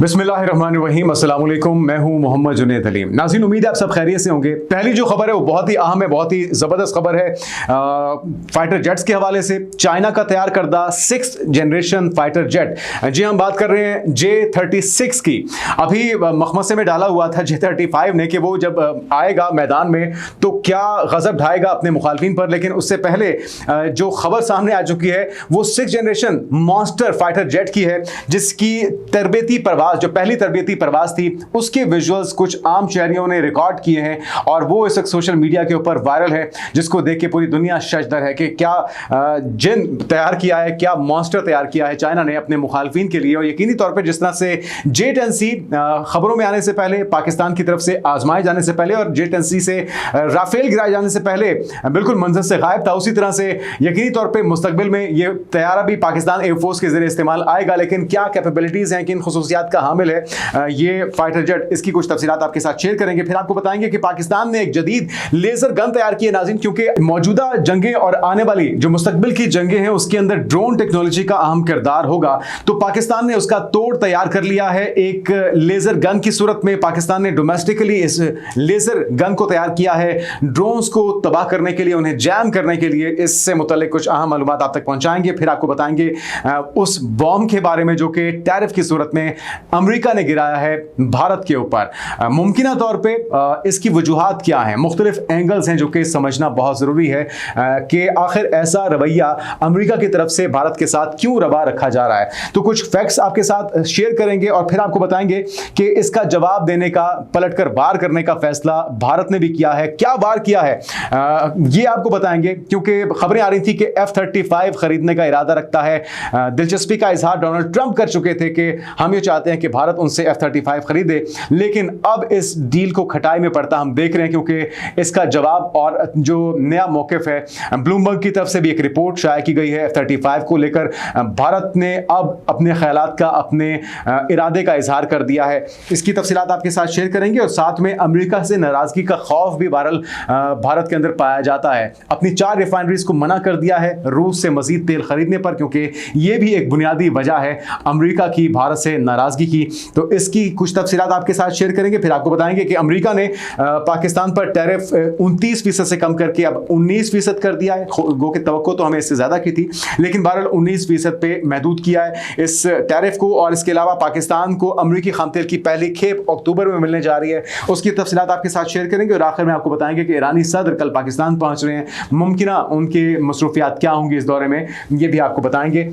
बिस्मिल्लाहिर्रहमानिर्रहीम, अस्सलाम वालेकुम। मैं हूं मोहम्मद जुनैद अलीम। नाज़रीन, उम्मीद है आप सब खैरियत से होंगे। पहली जो खबर है वो बहुत ही अहम है, बहुत ही ज़बरदस्त खबर है फाइटर जेट्स के हवाले से। चाइना का तैयार करदा 6th जनरेशन फाइटर जेट, जी हम बात कर रहे हैं J-36 की। अभी मखमसे में डाला हुआ था J-35 ने कि वो जब आएगा मैदान में तो क्या गजब ढाएगा अपने मुखालफिन पर। लेकिन उससे पहले जो खबर सामने आ चुकी है वो 6th generation monster fighter jet की है, जिसकी तरबेती परवाज, जो पहली तरबेती परवाज थी, उसके विजुअल्स कुछ आम शहरियों ने रिकॉर्ड किए हैं और वो इस वक्त सोशल मीडिया के ऊपर वायरल है, जिसको देख के पूरी दुनिया शशदर है कि क्या जिन तैयार किया है, क्या मॉन्स्टर तैयार किया है चाइना ने अपने मुखालफिन के लिए। और यकीनी तौर पर जिस तरह से J-10C खबरों में आने से पहले, पाकिस्तान की तरफ से आजमाए जाने से पहले और J-10C से राफेल गिराए जाने से पहले बिल्कुल मंजर से गायब था, उसी तरह से यकीनी तौर पर मुस्तकबिल में ये तैयारा भी पाकिस्तान एयरफोर्स के जरिए इस्तेमाल आएगा। लेकिन क्या कैपेबिलिटीज हैं, किन खुसूसियात का हामिल है ये फाइटर जेट, इसकी कुछ तफसीलात आपके साथ शेयर करेंगे। फिर आपको बताएंगे कि पाकिस्तान ने एक जदीद लेजर गन तैयार की है नाज़रीन, क्योंकि मौजूदा जंगें और आने वाली जो मुस्तकबिल की जंगें हैं उसके अंदर ड्रोन टेक्नोलॉजी का अहम किरदार होगा। तो पाकिस्तान ने उसका तोड़ तैयार कर लिया है एक लेजर गन की सूरत में। पाकिस्तान ने डोमेस्टिकली इस लेजर गन को तैयार किया है ड्रोन्स को तबाह करने के लिए, उन्हें जैम करने के लिए। इससे मुतल्लिक कुछ अहम मालूमात आप तक पहुंचाएंगे। फिर आपको बताएंगे उस बॉम्ब के बारे में जो कि टैरिफ की सूरत में अमेरिका ने गिराया है भारत के ऊपर। मुमकिना तौर पे इसकी वजूहात क्या हैं, मुख्तलिफ एंगल्स हैं जो कि समझना बहुत ज़रूरी है कि आखिर ऐसा रवैया अमेरिका की तरफ से भारत के साथ क्यों रवा रखा जा रहा है। तो कुछ फैक्ट्स आपके साथ शेयर करेंगे और फिर आपको बताएंगे कि इसका जवाब देने का, पलटकर वार करने का फैसला भारत ने भी किया है। क्या वार किया है ये आपको बताएंगे, क्योंकि खबरें आ रही थी कि F-35 खरीदने का इरादा रखता है। दिलचस्पी का इजहार डोनाल्ड ट्रंप कर चुके थे कि हम ये चाहते हैं कि भारत उनसे F-35 खरीदे। लेकिन अब इस डील को खटाई में पड़ता हम देख रहे हैं, क्योंकि इसका जवाब और जो नया मौकिफ है, ब्लूमबर्ग की तरफ से भी एक रिपोर्ट शाया की गई है F-35 को लेकर। भारत ने अब अपने ख्यालात का, अपने इरादे का इजहार कर दिया है। इसकी तफसीलात आपके साथ शेयर करेंगे और साथ में अमेरिका से नाराजगी का खौफ भी भारत के अंदर पाया जाता है। अपनी 4 रिफाइनरीज को मना कर दिया है रूस से मजीद तेल खरीदने पर, क्योंकि यह भी एक बुनियादी वजह है अमेरिका की भारत से नाराजगी की। तो इसकी कुछ तफसीलात आपके साथ शेयर करेंगे। फिर आपको बताएंगे कि अमेरिका ने पाकिस्तान पर टैरिफ 29% से कम करके अब 19% कर दिया है। गो के तवक्को तो हमें इससे ज्यादा की थी, लेकिन बहरहाल 19% पे महदूद किया है इस टैरिफ को। और इसके अलावा पाकिस्तान को अमेरिकी खामतेल की पहली खेप अक्टूबर में मिलने जा रही है, उसकी तफसीलात आपके साथ शेयर करेंगे। और आखिर में आपको बताएंगे कि ईरानी सदर कल पाकिस्तान पहुंच रहे हैं, मुमकिन उनके मसरूफियात क्या होंगी इस दौरे में, ये भी आपको बताएंगे।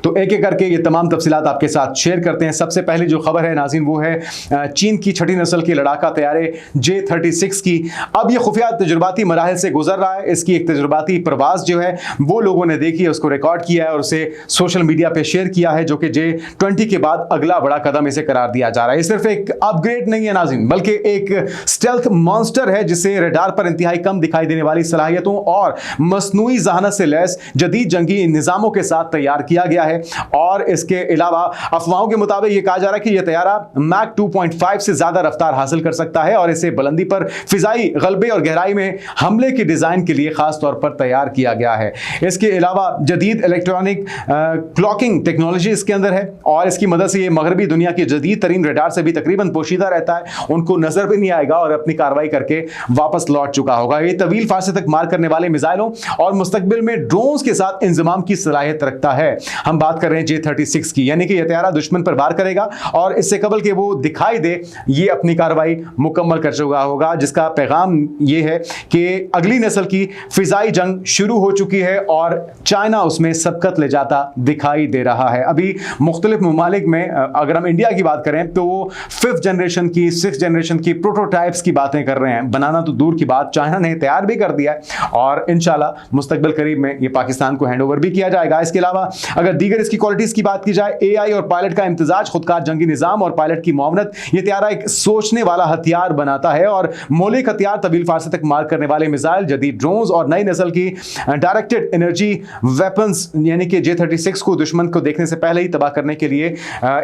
तो एक एक करके ये तमाम तफसीलात आपके साथ शेयर करते हैं। सबसे पहले जो खबर है नाज़रीन वो है चीन की 6ठी नस्ल के लड़ाका तैयारे J-36 की। अब ये खुफिया तजुर्बाती मराहल से गुजर रहा है। इसकी एक तजुर्बाती प्रवास जो है वो लोगों ने देखी है, उसको रिकॉर्ड किया है और उसे सोशल मीडिया पे शेयर किया है, जो कि J-20 के बाद अगला बड़ा कदम इसे करार दिया जा रहा है। ये सिर्फ एक अपग्रेड नहीं है नाज़रीन, बल्कि एक स्टेल्थ मॉन्स्टर है जिसे रडार पर इंतहाई कम दिखाई देने वाली सलाहियतों और मसनूई जहानत से लैस जदीद जंगी निज़ामों के साथ तैयार किया गया है। और इसके अलावा अफवाहों के मुताबिक यह कहा जा रहा है कि यह तैयारा मैक 2.5 से ज्यादा रफ्तार हासिल कर सकता है और इसे बुलंदी पर फिजाई गलबे और गहराई में हमले के डिजाइन के लिए खास तौर पर तैयार किया गया है। इसके अलावा जदीद इलेक्ट्रॉनिक क्लॉकिंग टेक्नोलॉजी इसके अंदर है और इसकी मदद से यह मगरबी दुनिया की जदीद तरीन रडार से भी तकरीबन पोशीदा रहता है, उनको नजर भी नहीं आएगा और अपनी कार्रवाई करके वापस लौट चुका होगा। यह तवील फासले तक मार करने वाले मिसाइलों और मुस्तकबिल में ड्रोन्स के साथ इंजमाम की सलाहियत रखता है। हम बात कर रहे हैं J-36 की, यानी कि यह तैयारा दुश्मन पर वार करेगा और इससे कबल के वो दिखाई दे ये अपनी कार्रवाई मुकम्मल कर चुका होगा, जिसका पैगाम ये है कि अगली नस्ल की फिजाई जंग शुरू हो चुकी है और चाइना उसमें सबकत ले जाता दिखाई दे रहा है। अभी मुख्तलिफ ममालिक में, अगर हम इंडिया की बात करें तो वो 5th जनरेशन की, 6th जनरेशन की प्रोटोटाइप्स की बातें कर रहे हैं। बनाना तो दूर की बात, चाइना ने तैयार भी कर दिया है और इंशाल्लाह मुस्तकबिल करीब में ये पाकिस्तान को हैंड ओवर भी किया जाएगा। इसके अलावा अगर दीगर इसकी क्वालिटीज की बात की जाए, AI और पायलट का इम्तिजाज, खुदकार जंगी निजाम और पायलट की मुआवनत, यह तैयारा एक सोचने वाला हथियार बनाता है और मौलिक हथियार, तवील फासले तक मार करने वाले मिसाइल, जदीद ड्रोन्स और नई नस्ल की डायरेक्टेड एनर्जी वेपन्स, यानी कि J-36 को दुश्मन को देखने से पहले ही तबाह करने के लिए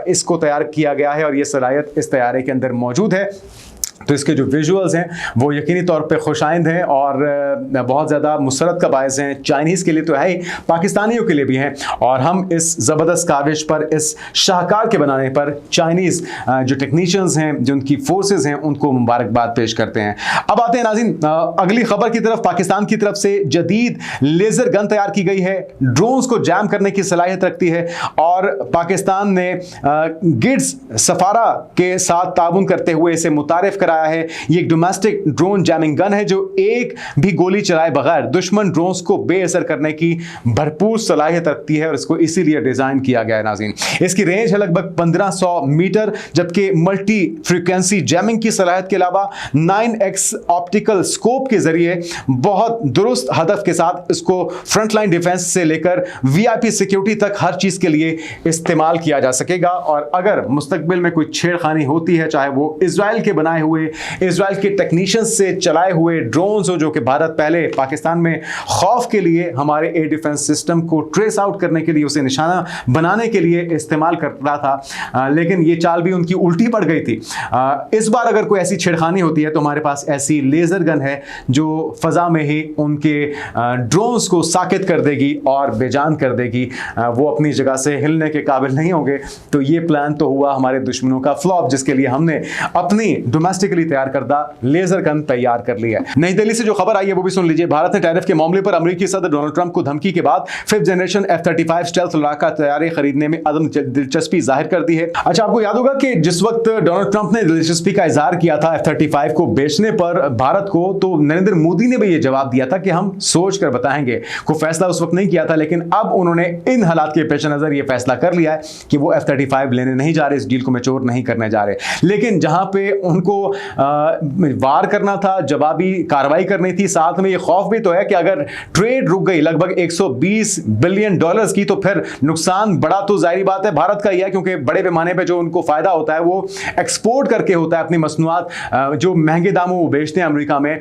इसको तैयार किया गया है और यह सलाहियत इस तैयारे के अंदर मौजूद है। तो इसके जो विजुअल्स हैं वो यकीनी तौर पे खुशाइंद हैं और बहुत ज़्यादा मुसरत का बायस हैं। चाइनीज़ के लिए तो है ही, पाकिस्तानियों के लिए भी हैं। और हम इस ज़बरदस्त काविश पर, इस शाहकार के बनाने पर चाइनीज़ जो टेक्नीशियंस हैं, जो उनकी फोर्सेस हैं, उनको मुबारकबाद पेश करते हैं। अब आते हैं नाज़रीन अगली खबर की तरफ। पाकिस्तान की तरफ से जदीद लेज़र गन तैयार की गई है, ड्रोन्स को जैम करने की सलाहियत रखती है और पाकिस्तान ने गिड्स सफारा के साथ ताउन करते हुए इसे मुतारिफ कराया है। ये एक डोमेस्टिक ड्रोन जैमिंग गन है जो एक भी गोली चलाए बगैर दुश्मन ड्रोन्स को बेअसर करने की भरपूर सलाहियत रखती है और इसको इसीलिए डिजाइन किया गया है नाज़रीन। इसकी रेंज है लगभग 1500 मीटर, जबकि मल्टी फ्रीक्वेंसी जैमिंग की सलाहियत के अलावा 9x ऑप्टिकल स्कोप के जरिए बहुत दुरुस्त हदफ के साथ इसको फ्रंटलाइन डिफेंस से लेकर वीआईपी सिक्योरिटी तक हर चीज के लिए इस्तेमाल किया जा सकेगा। और अगर मुस्तकबिल में कोई छेड़खानी होती है, चाहे वो इजराइल के बनाए हुए, इजराइल के टेक्नीशियंस से चलाए हुए ड्रोन्स हो, जो कि भारत पहले पाकिस्तान में खौफ के लिए हमारे एयर डिफेंस सिस्टम को ट्रेस आउट करने के लिए, उसे निशाना बनाने के लिए इस्तेमाल कर रहा था, लेकिन ये चाल भी उनकी उल्टी पड़ गई थी। इस बार अगर कोई ऐसी छेड़खानी होती है तो हमारे पास ऐसी लेजर गन है जो फजा में ही उनके ड्रोन्स को साकित कर देगी और बेजान कर देगी। वो अपनी जगह से हिलने के काबिल नहीं होंगे। तो ये प्लान तो हुआ हमारे दुश्मनों का फ्लॉप, जिसके लिए हमने अपनी डोमेस्टिकली तैयार करदा लेजर गन तैयार कर ली है। नई दिल्ली से जो खबर आई है वो भी सुन लीजिए। भारत ने टैरिफ के मामले पर अमेरिकी सदर डोनाल्ड ट्रंप को धमकी के बाद 5th जनरेशन F-35 स्टेल्थ लड़ाका तैयारी खरीदने में अदम दिलचस्पी जाहिर कर दी है। अच्छा, आपको याद होगा कि जिस वक्त डोनाल्ड ट्रंप ने दिलचस्पी का इजहार किया था F-35 को बेचने पर भारत को, तो नरेंद्र मोदी ने भी ये जवाब दिया था कि हम सोच कर बताएंगे। कोई फैसला उस वक्त नहीं किया था, लेकिन अब उन्होंने इन हालात के पेश नजर ये फैसला कर लिया है कि वो F-35 लेने नहीं जा रहे, इस डील को मैच्योर नहीं करने जा रहे। लेकिन जहां पे उनको वार करना था, जवाबी कार्रवाई करनी थी, साथ में ये खौफ भी तो है कि अगर ट्रेड रुक गई लगभग 120 बिलियन डॉलर्स की, तो फिर नुकसान बड़ा तो जाहिर बात है भारत का ही है, क्योंकि बड़े पैमाने पे जो उनको फायदा होता है वो एक्सपोर्ट करके होता है। अपनी मसनूआत जो महंगे दामों वो बेचते हैं अमेरिका में,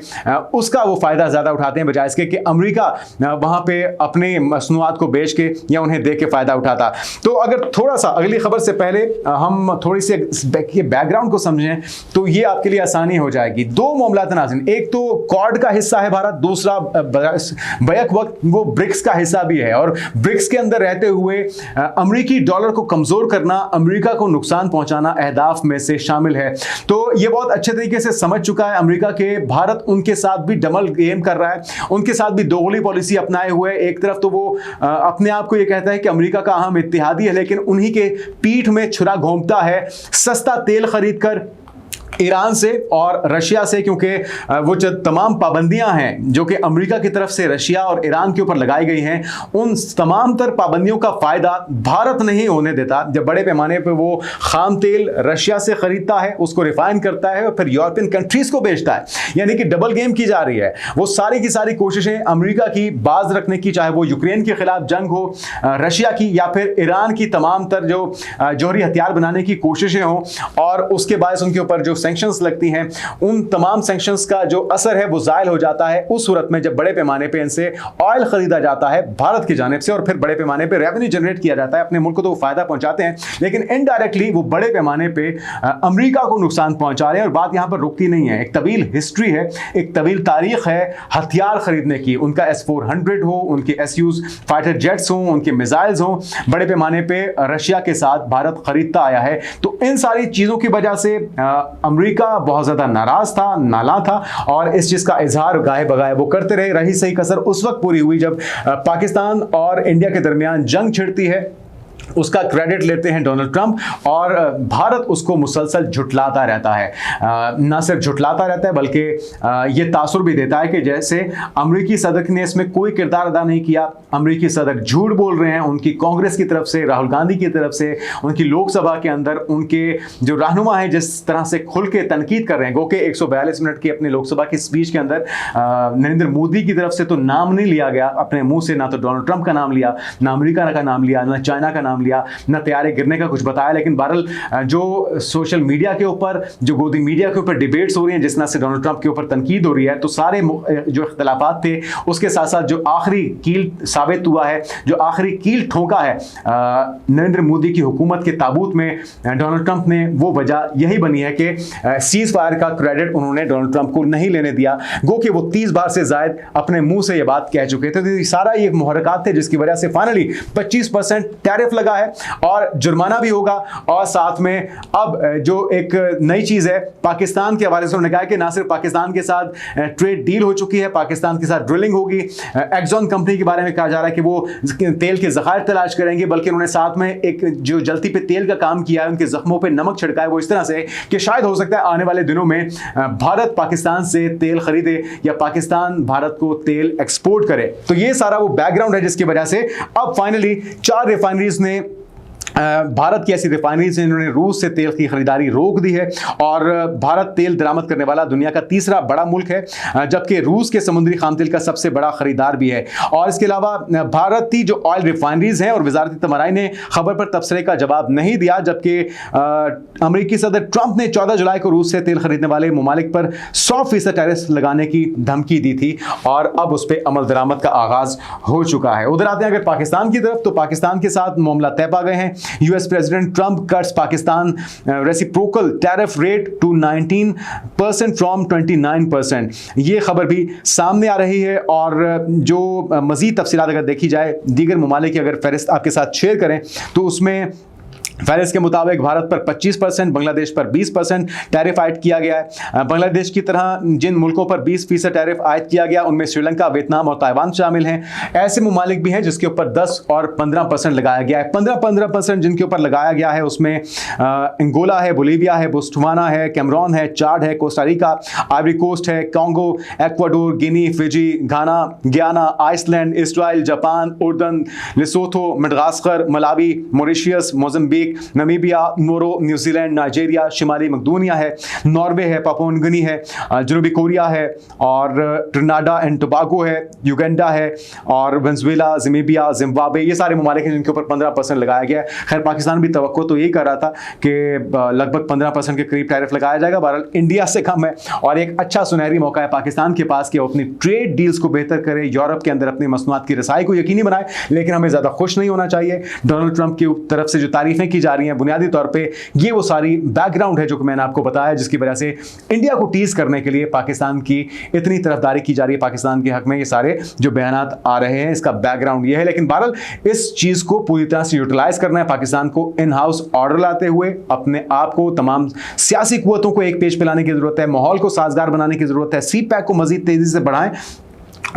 उसका वो फायदा ज्यादा उठाते हैं, बजाय इसके कि अमेरिका वहां पे अपनी मसनूआत को बेच के या उन्हें दे के फायदा उठाता। तो अगर थोड़ा सा अगली खबर से पहले हम थोड़ी सी बैकग्राउंड को समझें तो ये आपके लिए आसानी हो जाएगी। दो मामलात नाज़रीन, एक तो क्वाड का हिस्सा है भारत, दूसरा बैक वक्त वो ब्रिक्स का हिस्सा भी है। और ब्रिक्स के अंदर रहते हुए अमेरिकी डॉलर को कमजोर करना, अमेरिका को नुकसान पहुंचाना अहदाफ में से शामिल है। तो ये बहुत अच्छे तरीके से समझ चुका है अमेरिका के भारत उनके साथ भी डबल गेम कर रहा है, उनके साथ भी दोगली पॉलिसी अपनाए हुए। एक तरफ तो वो अपने आप को ये कहता है कि अमेरिका का अहम इत्तेहादी है, लेकिन उन्हीं के पीठ में छुरा घोंपता है सस्ता तेल खरीद कर ईरान से और रशिया से, क्योंकि वो जो तमाम पाबंदियां हैं जो कि अमेरिका की तरफ से रशिया और ईरान के ऊपर लगाई गई हैं, उन तमाम तर पाबंदियों का फायदा भारत नहीं होने देता। जब बड़े पैमाने पे वो खाम तेल रशिया से खरीदता है, उसको रिफाइन करता है और फिर यूरोपियन कंट्रीज को बेचता है, यानी कि डबल गेम की जा रही है। वो सारी की सारी कोशिशें अमेरिका की बाज रखने की, चाहे वो यूक्रेन के खिलाफ जंग हो रशिया की, या फिर ईरान की तमाम तर जो जौहरी हथियार बनाने की कोशिशें हों, और उसके बाद उनके ऊपर जो सैंक्शंस लगती हैं, उन तमाम सैंक्शंस का जो असर है वो जायल हो जाता है उस सूरत में जब बड़े पैमाने पे इनसे ऑयल खरीदा जाता है भारत की जानिब से, और फिर बड़े पैमाने पे रेवेन्यू जनरेट किया जाता है। अपने मुल्क को तो वो फायदा पहुंचाते हैं, लेकिन इनडायरेक्टली वो बड़े पैमाने पे अमेरिका को नुकसान पहुंचा रहे हैं। और बात यहां पर रुकती नहीं है, एक तवील हिस्ट्री है, एक तवील तारीख है हथियार खरीदने की। उनका S-400 हो, उनके SUs फाइटर जेट्स हो, उनके मिसाइल्स हो, बड़े पैमाने पे रशिया के साथ भारत खरीदता आया है। तो इन सारी चीजों की वजह से अमेरिका बहुत ज्यादा नाराज था, नाला था, और इस चीज का इजहार गाए बगाए वो करते रहे। रही सही कसर उस वक्त पूरी हुई जब पाकिस्तान और इंडिया के दरमियान जंग छिड़ती है, उसका क्रेडिट लेते हैं डोनाल्ड ट्रंप, और भारत उसको मुसलसल झुटलाता रहता है। ना सिर्फ झुटलाता रहता है बल्कि ये तासुर भी देता है कि जैसे अमेरिकी सदर ने इसमें कोई किरदार अदा नहीं किया, अमेरिकी सदर झूठ बोल रहे हैं। उनकी कांग्रेस की तरफ से, राहुल गांधी की तरफ से, उनकी लोकसभा के अंदर उनके जो रहनुमा है जिस तरह से खुल के तनकीद कर रहे हैं, गो के 142 मिनट की अपनी लोकसभा की स्पीच के अंदर नरेंद्र मोदी की तरफ से तो नाम नहीं लिया गया अपने मुंह से, ना तो डोनाल्ड ट्रंप का नाम लिया, ना अमेरिका का नाम लिया, ना चाइना का नाम नाम लिया, न तैयारे गिरने का कुछ बताया। लेकिन बहरहाल जो सोशल मीडिया के ऊपर, जो गोदी मीडिया के ऊपर डिबेट्स हो रही हैं जिस तरह से डोनाल्ड ट्रंप के ऊपर तनकीद हो रही है, तो सारे जो इख्तलाफात थे उसके साथ साथ जो आखिरी कील साबित हुआ है, जो आखिरी कील ठोका है नरेंद्र मोदी की हुकूमत के ताबूत में डोनाल्ड ट्रंप ने, वो वजह यही बनी है कि सीज फायर का क्रेडिट उन्होंने डोनाल्ड ट्रंप को नहीं लेने दिया। गो कि वो 30 बार से ज्यादा अपने मुंह से ये बात कह चुके थे। तो ये सारा ये मुहर्रकात थे जिसकी वजह से फाइनली 25% टैरिफ लगा है और जुर्माना भी होगा। और साथ में अब जो एक नई चीज है पाकिस्तान के हवाले से उन्होंने कहा कि ना सिर्फ पाकिस्तान के साथ ट्रेड डील हो चुकी है, पाकिस्तान के साथ ड्रिलिंग होगी। एक्सॉन कंपनी के बारे में कहा जा रहा है कि वो तेल के ज़खायर तलाश करेंगे, बल्कि उन्होंने साथ में एक जो जलती पे तेल का काम किया है, उनके जख्मों पे नमक छिड़का है वो इस तरह से कि शायद हो सकता है आने वाले दिनों में भारत पाकिस्तान से तेल खरीदे या पाकिस्तान भारत को तेल एक्सपोर्ट करे। तो ये सारा वो बैकग्राउंड है जिसकी वजह से अब फाइनली 4 रिफाइनरीज ने, भारत की ऐसी रिफाइनरी से इन्होंने रूस से तेल की खरीदारी रोक दी है। और भारत तेल दरामद करने वाला दुनिया का तीसरा बड़ा मुल्क है, जबकि रूस के समुद्री खाम तेल का सबसे बड़ा खरीदार भी है। और इसके अलावा भारतीय जो ऑयल रिफाइनरीज हैं और वजारती तमराई ने खबर पर तबसरे का जवाब नहीं दिया, जबकि अमेरिकी सदर ट्रंप ने 14 जुलाई को रूस से तेल खरीदने वाले ममालिक पर 100% टैरिफ लगाने की धमकी दी थी और अब उस पर अमल दरामद का आगाज हो चुका है। उधर आते हैं अगर पाकिस्तान की तरफ, तो पाकिस्तान के साथ मामला तय पा गए हैं। US president Trump cuts Pakistan reciprocal tariff rate to 19% from 29%। ये खबर भी सामने आ रही है। और जो मजीद तफसीलात अगर देखी जाए, दीगर ममालिक की अगर फहरिस्त आपके साथ शेयर करें तो उसमें फहरिस्त के मुताबिक भारत पर 25%, बांग्लादेश पर 20% टैरिफ आयद किया गया है। बांग्लादेश की तरह जिन मुल्कों पर 20% टैरिफ आयद किया गया उनमें श्रीलंका, वियतनाम और ताइवान शामिल हैं। ऐसे ममालिक भी हैं जिसके ऊपर 10 और 15% लगाया गया है। 15% जिनके ऊपर लगाया गया है उसमें अंगोला है, बोलीविया है, बोस्टवाना है, कैमरून है, चाड है, कोस्टारिका, आइवरी कोस्ट है, Congo, Ecuador, Guinea, Fiji, Ghana, Guyana, Iceland, Israel, Japan, उर्दन, Lesotho, Madagascar, Malawi, Mauritius, Mozambique, Namibia, मोरो, न्यूजीलैंड, नाइजीरिया, शिमाली मकदूनिया है, नॉर्वे है, पापुआ न्यू गिनी है, जनूबी कोरिया है और ट्रिनिडाद एंड टोबागो है, युगांडा है और वेनेजुएला, ज़ाम्बिया, जिम्बाब्वे, ये सारे ममालिक हैं जिनके ऊपर 15% लगाया गया है। खैर पाकिस्तान भी तवक्को तो यही कर रहा था कि लगभग 15% के करीब टैरिफ लगाया जाएगा। बहरहाल इंडिया से कम है और एक अच्छा सुनहरी मौका है पाकिस्तान के पास कि वो अपनी ट्रेड डील्स को बेहतर करे, यूरोप के अंदर अपनी मसनूआत की रसाई को यकीनी बनाए। लेकिन हमें ज़्यादा खुश नहीं होना चाहिए। डोनाल्ड ट्रंप की तरफ से जो तारीफें की जा रही हैं बुनियादी तौर पे ये वो सारी बैकग्राउंड है जो कि मैंने आपको बताया, जिसकी वजह से इंडिया को टीज करने के लिए पाकिस्तान की इतनी तरफदारी की जा रही है, पाकिस्तान के हक में ये सारे जो बयानात आ रहे हैं, इसका बैकग्राउंड ये है। लेकिन बहरहाल इस चीज को पूरी तरह से यूटिलाइज करना है, पाकिस्तान को इन हाउस ऑर्डर लाते हुए अपने आप को तमाम सियासी कुव्वतों को एक पेज पे लाने की जरूरत है, माहौल को साजगार बनाने की जरूरत है, सी पैक को मजीद तेजी से बढ़ाएं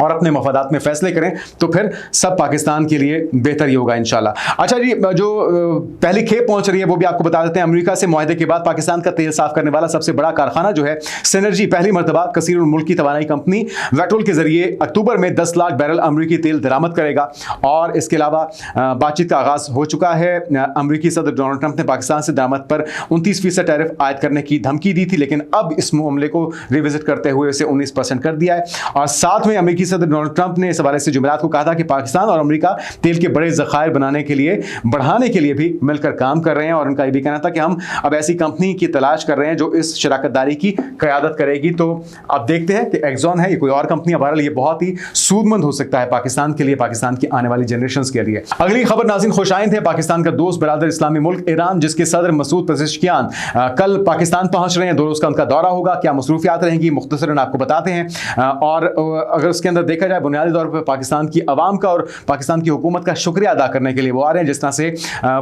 और अपने मफादात में फैसले करें, तो फिर सब पाकिस्तान के लिए बेहतर ही होगा इंशाल्लाह। अच्छा जी, जो पहली खेप पहुंच रही है वो भी आपको बता देते हैं। अमेरिका से मुआहदे के बाद पाकिस्तान का तेल साफ करने वाला सबसे बड़ा कारखाना जो है सिनर्जी, पहली मरतबा कसीरुल मुल्क की तवानाई कंपनी वेटोल के जरिए अक्टूबर में 10 लाख बैरल अमरीकी तेल दरामद करेगा। और इसके अलावा बातचीत का आगाज हो चुका है। अमरीकी सदर डोनाल्ड ट्रंप ने पाकिस्तान से दरामद पर 29% टैरिफ आयद करने की धमकी दी थी, लेकिन अब इस मामले को रिविजिट करते हुए उसे 19% कर दिया है। और साथ में अमेरिकी सदर डोनाल्ड ट्रंप ने इस हवाले से जुमेरात को कहा था कि पाकिस्तान और अमेरिका तेल के बड़े ज़खायर बनाने के लिए, बढ़ाने के लिए भी मिलकर काम कर रहे हैं। और उनका ये भी कहना था कि हम अब ऐसी कंपनी की तलाश कर रहे हैं जो इस शराकतदारी की क़यादत करेगी। तो अब देखते हैं कि एक्सॉन है या कोई और कंपनी, बहरहाल ये बहुत ही सूदमंद हो सकता है पाकिस्तान के लिए, पाकिस्तान की आने वाली जनरेशंस के लिए। अगली खबर नाज़रीन खुशाइंद है। पाकिस्तान का दोस्त बरादर इस्लामी मुल्क ईरान, जिसके सदर मसूद पेज़ेश्कियान कल पाकिस्तान पहुंच रहे हैं। 2 रोज़ का उनका दौरा होगा। क्या मसरूफियात रहेंगी मुख्तसरन आपको बताते हैं। और अगर उसके अंदर देखा जाए बुनियादी तौर पर पाकिस्तान की आवाम का और पाकिस्तान की हुकूमत का शुक्रिया अदा करने के लिए वो आ रहे हैं, जिस तरह से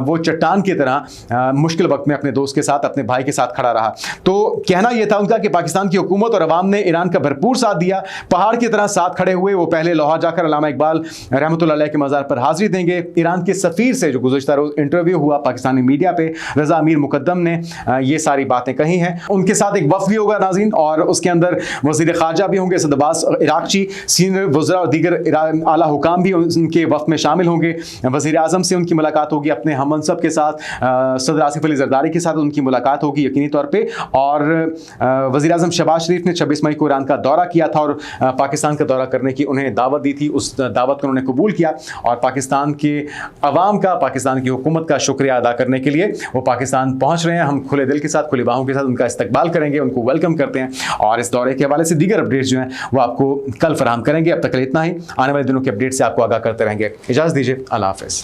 वो चट्टान की तरह मुश्किल वक्त में अपने दोस्त के साथ, अपने भाई के साथ खड़ा रहा। तो कहना यह था उनका कि पाकिस्तान की हुकूमत और अवाम ने ईरान का भरपूर साथ दिया, पहाड़ की तरह साथ खड़े हुए। वो पहले लाहौर जाकर अल्लामा इकबाल रहमतुल्लाह अलैह के मज़ार पर हाजिरी देंगे। ईरान के सफ़ीर से जो गुज़श्ता रोज़ इंटरव्यू हुआ पाकिस्तानी मीडिया पे, रज़ा अमीर मुकद्दम ने ये सारी बातें कही हैं। उनके साथ एक वफ़द भी होगा नाज़रीन, और उसके अंदर वज़ीर ख़ारजा भी होंगे, सद अब्बास इराक़ची, सीनियर वज़रा और दीगर आला हुकाम भी उनके वक्त में शामिल होंगे। वज़ीर आज़म से उनकी मुलाकात होगी, अपने हम मनसब के साथ सदर आसिफ अली ज़रदारी के साथ उनकी मुलाकात होगी यकीनी तौर पे। और वज़ीर आज़म शहबाज शरीफ ने 26 मई को ईरान का दौरा किया था और पाकिस्तान का दौरा करने की उन्हें दावत दी थी। उस दावत को उन्होंने कबूल किया और पाकिस्तान के अवाम का, पाकिस्तान की हुकूमत का शुक्रिया अदा करने के लिए वो पाकिस्तान पहुँच रहे हैं। हम खुले दिल के साथ, खुली बाहों के साथ उनका इस्तकबाल करेंगे, उनको वेलकम करते हैं और इस दौरे के हवाले से दीगर अपडेट्स जो हैं वो आपको कल फराहम करेंगे। अब तक इतना ही, आने वाले दिनों के अपडेट से आपको आगाह करते रहेंगे। इजाज़त दीजिए, अल्लाह हाफ़िज़।